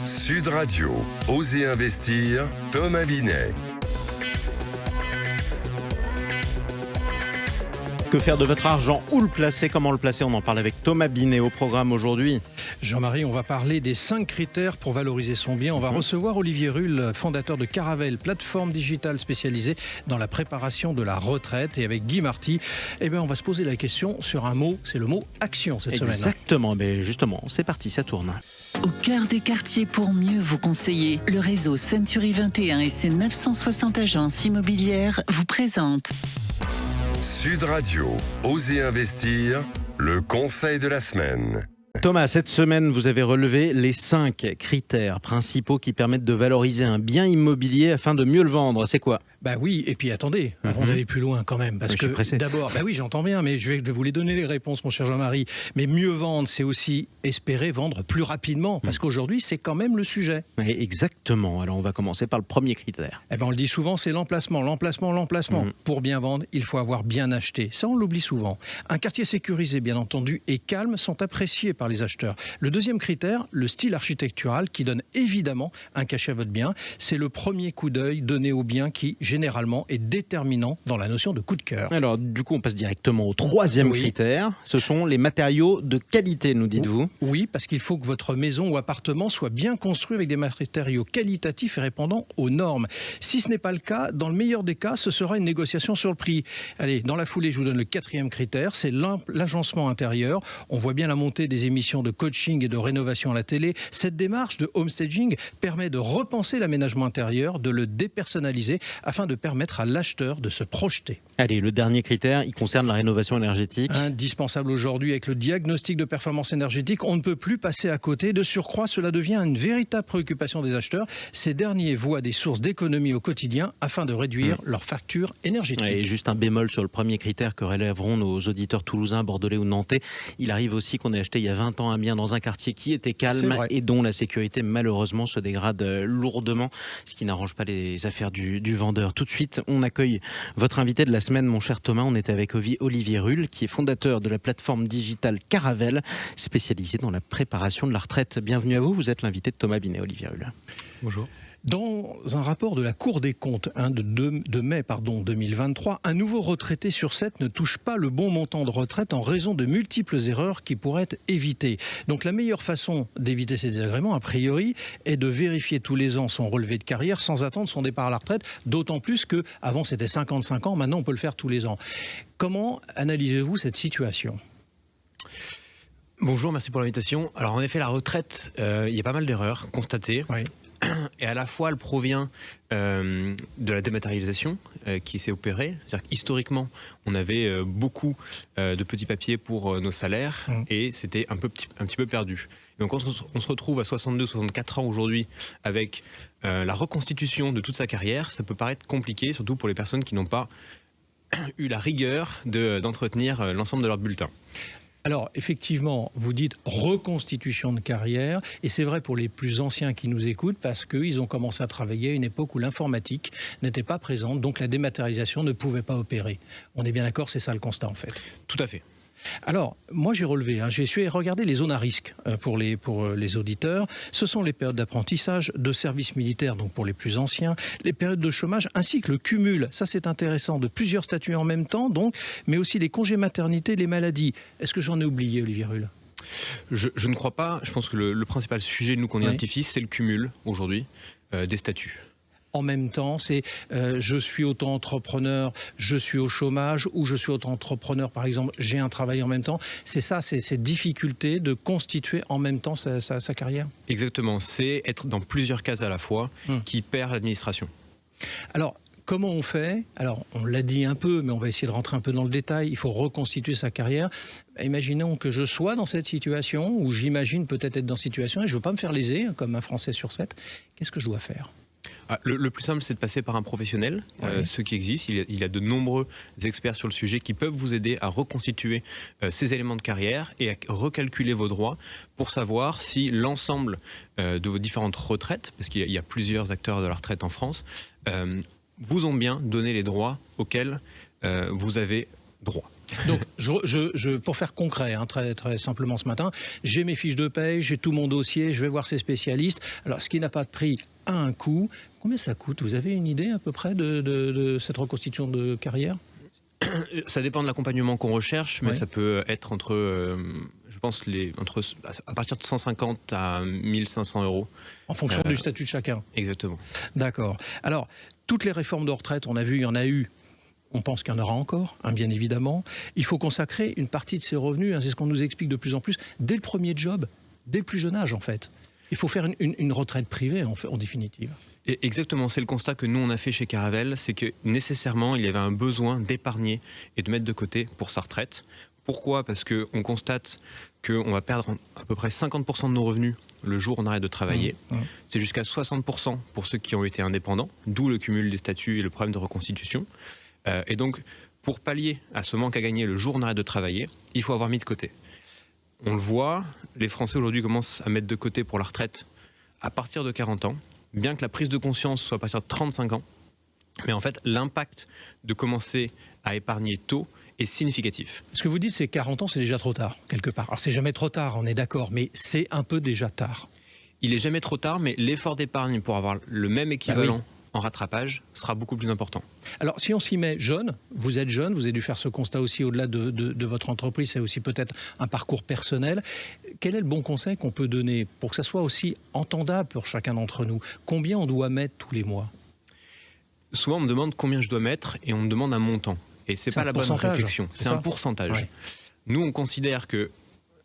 Sud Radio, Osez investir, Thomas Binet. Que faire de votre argent? Où le placer? Comment le placer? On en parle avec Thomas Binet au programme aujourd'hui. Jean-Marie, on va parler des 5 critères pour valoriser son bien. On va recevoir Olivier Rull, fondateur de Caravel, plateforme digitale spécialisée dans la préparation de la retraite. Et avec Guy Marty, on va se poser la question sur un mot, c'est le mot action cette semaine. Exactement, mais justement, c'est parti, ça tourne. Au cœur des quartiers pour mieux vous conseiller, le réseau Century 21 et ses 960 agences immobilières vous présentent Sud Radio, Osez investir, le conseil de la semaine. Thomas, cette semaine, vous avez relevé les 5 critères principaux qui permettent de valoriser un bien immobilier afin de mieux le vendre. C'est quoi? Bah oui, et puis attendez, avant d'aller plus loin quand même, parce que d'abord, bah oui, j'entends bien, mais je vais vous les donner les réponses, mon cher Jean-Marie. Mais mieux vendre, c'est aussi espérer vendre plus rapidement, parce qu'aujourd'hui, c'est quand même le sujet. Exactement. Alors, on va commencer par le premier critère. On le dit souvent, c'est l'emplacement. Pour bien vendre, il faut avoir bien acheté. Ça, on l'oublie souvent. Un quartier sécurisé, bien entendu, et calme sont appréciés par les acheteurs. Le deuxième critère, le style architectural, qui donne évidemment un cachet à votre bien. C'est le premier coup d'œil donné au bien qui, généralement, est déterminant dans la notion de coup de cœur. Alors, du coup, on passe directement au troisième critère. Ce sont les matériaux de qualité, nous dites-vous? Oui, parce qu'il faut que votre maison ou appartement soit bien construit avec des matériaux qualitatifs et répondant aux normes. Si ce n'est pas le cas, dans le meilleur des cas, ce sera une négociation sur le prix. Allez, dans la foulée, je vous donne le quatrième critère, c'est l'agencement intérieur. On voit bien la montée des émissions de coaching et de rénovation à la télé. Cette démarche de homestaging permet de repenser l'aménagement intérieur, de le dépersonnaliser, afin de permettre à l'acheteur de se projeter. Allez, le dernier critère, il concerne la rénovation énergétique. Indispensable aujourd'hui avec le diagnostic de performance énergétique, on ne peut plus passer à côté. De surcroît, cela devient une véritable préoccupation des acheteurs. Ces derniers voient des sources d'économie au quotidien afin de réduire leur facture énergétique. Et juste un bémol sur le premier critère que relèveront nos auditeurs toulousains, bordelais ou nantais. Il arrive aussi qu'on ait acheté il y a 20 ans un bien dans un quartier qui était calme et dont la sécurité malheureusement se dégrade lourdement, ce qui n'arrange pas les affaires du vendeur. Tout de suite, on accueille votre invité de la semaine, mon cher Thomas. On est avec Olivier Rull, qui est fondateur de la plateforme digitale Caravel, spécialisée dans la préparation de la retraite. Bienvenue à vous, vous êtes l'invité de Thomas Binet, Olivier Rull. Bonjour. Dans un rapport de la Cour des comptes de mai 2023, un nouveau retraité sur 7 ne touche pas le bon montant de retraite en raison de multiples erreurs qui pourraient être évitées. Donc la meilleure façon d'éviter ces désagréments, a priori, est de vérifier tous les ans son relevé de carrière sans attendre son départ à la retraite, d'autant plus qu'avant c'était 55 ans, maintenant on peut le faire tous les ans. Comment analysez-vous cette situation ? Bonjour, merci pour l'invitation. Alors en effet, la retraite, il y a pas mal d'erreurs constatées. Oui. Et à la fois, elle provient de la dématérialisation qui s'est opérée. C'est-à-dire qu'historiquement, on avait beaucoup de petits papiers pour nos salaires et c'était un petit peu perdu. Et donc, on se retrouve à 62-64 ans aujourd'hui avec la reconstitution de toute sa carrière. Ça peut paraître compliqué, surtout pour les personnes qui n'ont pas eu la rigueur d'entretenir l'ensemble de leur bulletin. Alors, effectivement, vous dites reconstitution de carrière, et c'est vrai pour les plus anciens qui nous écoutent, parce qu'ils ont commencé à travailler à une époque où l'informatique n'était pas présente, donc la dématérialisation ne pouvait pas opérer. On est bien d'accord, c'est ça le constat en fait. Tout à fait. Alors, moi j'ai relevé, j'ai essayé de regarder les zones à risque pour les auditeurs. Ce sont les périodes d'apprentissage, de service militaire, donc pour les plus anciens, les périodes de chômage, ainsi que le cumul, ça c'est intéressant, de plusieurs statuts en même temps, donc, mais aussi les congés maternité, les maladies. Est-ce que j'en ai oublié, Olivier Rull ? Je ne crois pas. Je pense que le principal sujet, nous, qu'on identifie, c'est le cumul, aujourd'hui, des statuts. En même temps, c'est je suis auto-entrepreneur, je suis au chômage, ou je suis auto-entrepreneur, par exemple, j'ai un travail en même temps. C'est ça, c'est cette difficulté de constituer en même temps sa carrière. Exactement, c'est être dans plusieurs cases à la fois qui perd l'administration. Alors, comment on fait ? Alors, on l'a dit un peu, mais on va essayer de rentrer un peu dans le détail. Il faut reconstituer sa carrière. Imaginons que je sois dans cette situation, ou j'imagine peut-être être dans cette situation, et je ne veux pas me faire léser, comme un Français sur 7. Qu'est-ce que je dois faire ? Le plus simple, c'est de passer par un professionnel, ceux qui existent. Il y a de nombreux experts sur le sujet qui peuvent vous aider à reconstituer ces éléments de carrière et à recalculer vos droits pour savoir si l'ensemble de vos différentes retraites, parce qu'il y a plusieurs acteurs de la retraite en France, vous ont bien donné les droits auxquels vous avez droit. Donc, pour faire concret, hein, très, très simplement ce matin, j'ai mes fiches de paye, j'ai tout mon dossier, je vais voir ces spécialistes. Alors, ce qui n'a pas de prix a un coût. Combien ça coûte? Vous avez une idée à peu près de cette reconstitution de carrière? Ça dépend de l'accompagnement qu'on recherche, mais ça peut être entre, je pense, à partir de 150 à 1500 euros. En fonction du statut de chacun. Exactement. D'accord. Alors, toutes les réformes de retraite, on a vu, il y en a eu. On pense qu'il y en aura encore, hein, bien évidemment. Il faut consacrer une partie de ses revenus, hein, c'est ce qu'on nous explique de plus en plus, dès le premier job, dès le plus jeune âge en fait. Il faut faire une retraite privée en définitive. Et exactement, c'est le constat que nous on a fait chez Caravel, c'est que nécessairement il y avait un besoin d'épargner et de mettre de côté pour sa retraite. Pourquoi? Parce qu'on constate qu'on va perdre à peu près 50% de nos revenus le jour où on arrête de travailler. C'est jusqu'à 60% pour ceux qui ont été indépendants, d'où le cumul des statuts et le problème de reconstitution. Et donc, pour pallier à ce manque à gagner le jour où on arrête de travailler, il faut avoir mis de côté. On le voit, les Français aujourd'hui commencent à mettre de côté pour la retraite à partir de 40 ans, bien que la prise de conscience soit à partir de 35 ans. Mais en fait, l'impact de commencer à épargner tôt est significatif. Ce que vous dites, c'est 40 ans, c'est déjà trop tard, quelque part. Alors, c'est jamais trop tard, on est d'accord, mais c'est un peu déjà tard. Il est jamais trop tard, mais l'effort d'épargne pour avoir le même équivalent en rattrapage sera beaucoup plus important. Alors, si on s'y met jeune, vous êtes jeune, vous avez dû faire ce constat aussi au-delà de votre entreprise, c'est aussi peut-être un parcours personnel. Quel est le bon conseil qu'on peut donner pour que ça soit aussi entendable pour chacun d'entre nous? Combien on doit mettre tous les mois? Souvent, on me demande combien je dois mettre et on me demande un montant. Et c'est pas la bonne réflexion, c'est un pourcentage. Ouais. Nous, on considère que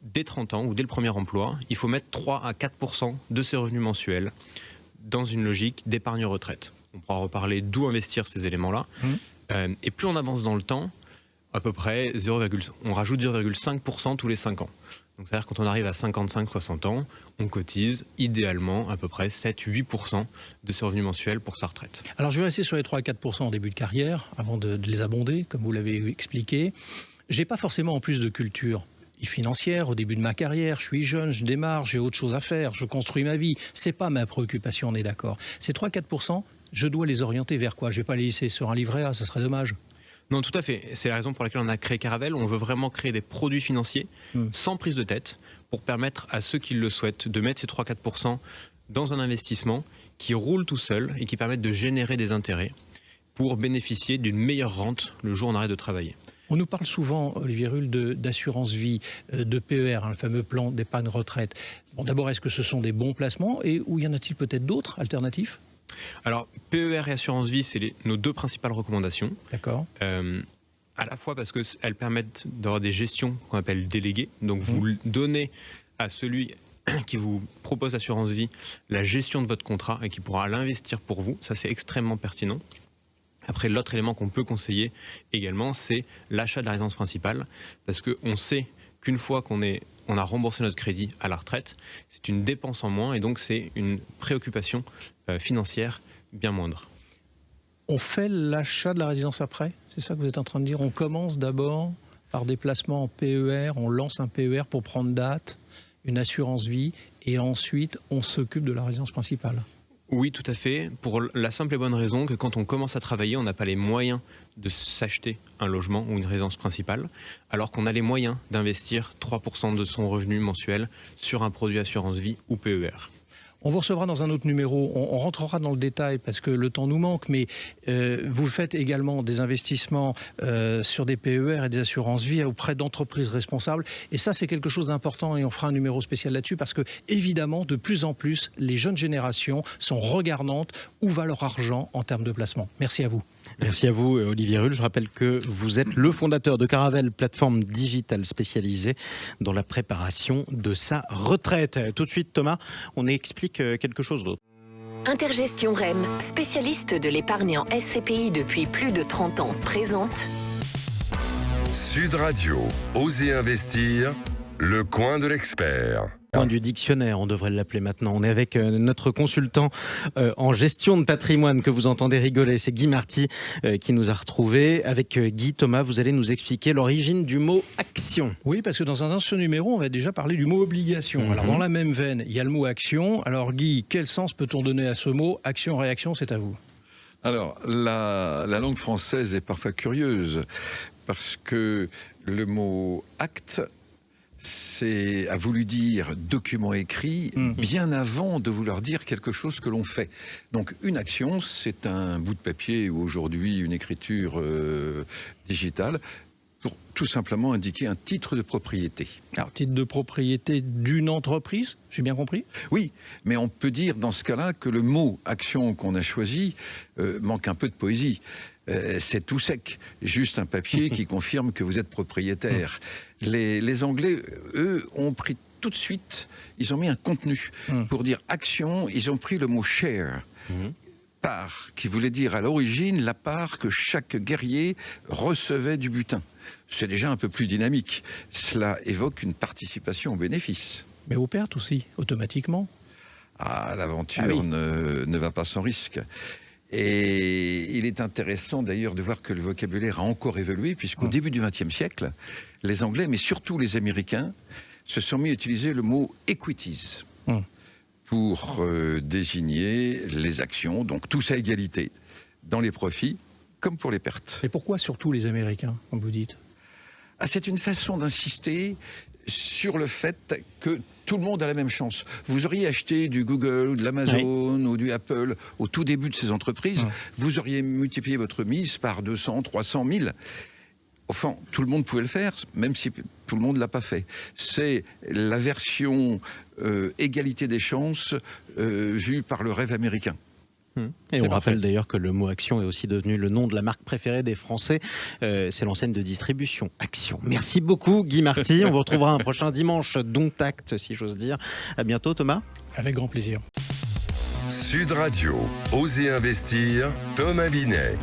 dès 30 ans ou dès le premier emploi, il faut mettre 3 à 4% de ses revenus mensuels dans une logique d'épargne retraite. On pourra reparler d'où investir ces éléments-là. Et plus on avance dans le temps, à peu près on rajoute 0,5% tous les 5 ans. Donc c'est-à-dire quand on arrive à 55-60 ans, on cotise idéalement à peu près 7-8% de ses revenus mensuels pour sa retraite. Alors je vais rester sur les 3 à 4% en début de carrière, avant de les abonder, comme vous l'avez expliqué. J'ai pas forcément en plus de culture financière au début de ma carrière, je suis jeune, je démarre, j'ai autre chose à faire, je construis ma vie. C'est pas ma préoccupation, on est d'accord. Ces 3-4%, je dois les orienter vers quoi? Je vais pas les laisser sur un livret A, ça serait dommage. Non, tout à fait. C'est la raison pour laquelle on a créé Caravel. On veut vraiment créer des produits financiers sans prise de tête pour permettre à ceux qui le souhaitent de mettre ces 3-4% dans un investissement qui roule tout seul et qui permette de générer des intérêts pour bénéficier d'une meilleure rente le jour où on arrête de travailler. On nous parle souvent, Olivier Rull, d'assurance vie, de PER, hein, le fameux plan d'épargne retraite. Bon, d'abord, est-ce que ce sont des bons placements et ou y en a-t-il peut-être d'autres alternatifs? Alors, PER et assurance vie, c'est nos deux principales recommandations. D'accord. À la fois parce qu'elles permettent d'avoir des gestions qu'on appelle déléguées. Donc, vous donnez à celui qui vous propose assurance vie la gestion de votre contrat et qui pourra l'investir pour vous. Ça, c'est extrêmement pertinent. Après, l'autre élément qu'on peut conseiller également, c'est l'achat de la résidence principale. Parce qu'on sait qu'une fois qu'on a remboursé notre crédit à la retraite, c'est une dépense en moins et donc c'est une préoccupation financière bien moindre. On fait l'achat de la résidence après? C'est ça que vous êtes en train de dire? On commence d'abord par des placements en PER, on lance un PER pour prendre date, une assurance vie, et ensuite on s'occupe de la résidence principale. Oui, tout à fait, pour la simple et bonne raison que quand on commence à travailler, on n'a pas les moyens de s'acheter un logement ou une résidence principale, alors qu'on a les moyens d'investir 3% de son revenu mensuel sur un produit assurance vie ou PER. On vous recevra dans un autre numéro, on rentrera dans le détail parce que le temps nous manque, mais vous faites également des investissements sur des PER et des assurances vie auprès d'entreprises responsables. Et ça, c'est quelque chose d'important et on fera un numéro spécial là-dessus parce que, évidemment, de plus en plus, les jeunes générations sont regardantes où va leur argent en termes de placement. Merci à vous. Merci à vous, Olivier Rull. Je rappelle que vous êtes le fondateur de Caravel, plateforme digitale spécialisée dans la préparation de sa retraite. Tout de suite, Thomas, on explique quelque chose d'autre. Intergestion REM, spécialiste de l'épargne en SCPI depuis plus de 30 ans, présente Sud Radio, Osez investir, le coin de l'expert. Point du dictionnaire, on devrait l'appeler maintenant. On est avec notre consultant en gestion de patrimoine que vous entendez rigoler. C'est Guy Marty qui nous a retrouvés. Avec Guy, Thomas, vous allez nous expliquer l'origine du mot action. Oui, parce que dans un ancien numéro, on va déjà parler du mot obligation. Alors dans la même veine, il y a le mot action. Alors Guy, quel sens peut-on donner à ce mot? Action, réaction, c'est à vous. Alors, la langue française est parfois curieuse, parce que le mot acte a voulu dire document écrit bien avant de vouloir dire quelque chose que l'on fait. Donc une action, c'est un bout de papier ou aujourd'hui une écriture digitale pour tout simplement indiquer un titre de propriété. Alors, titre de propriété d'une entreprise, j'ai bien compris ? Oui, mais on peut dire dans ce cas-là que le mot action qu'on a choisi manque un peu de poésie. C'est tout sec, juste un papier qui confirme que vous êtes propriétaire. Les Anglais, eux, ont pris tout de suite, ils ont mis un contenu. Pour dire action, ils ont pris le mot share. Part, qui voulait dire à l'origine la part que chaque guerrier recevait du butin. C'est déjà un peu plus dynamique. Cela évoque une participation au bénéfice. Mais aux pertes aussi, automatiquement. Ah, l'aventure ne va pas sans risque. Et il est intéressant d'ailleurs de voir que le vocabulaire a encore évolué, puisqu'au début du XXe siècle, les Anglais, mais surtout les Américains, se sont mis à utiliser le mot equities pour désigner les actions, donc tous à égalité, dans les profits comme pour les pertes. Et pourquoi surtout les Américains, comme vous dites ? C'est une façon d'insister sur le fait que tout le monde a la même chance. Vous auriez acheté du Google ou de l'Amazon ou du Apple au tout début de ces entreprises, vous auriez multiplié votre mise par 200, 300 000. Enfin, tout le monde pouvait le faire, même si tout le monde ne l'a pas fait. C'est la version égalité des chances vue par le rêve américain. Et on rappelle d'ailleurs que le mot Action est aussi devenu le nom de la marque préférée des Français. C'est l'enseigne de distribution Action. Merci beaucoup Guy Marty. On vous retrouvera un prochain dimanche, dont acte si j'ose dire. À bientôt Thomas. Avec grand plaisir. Sud Radio, Osez investir, Thomas Binet.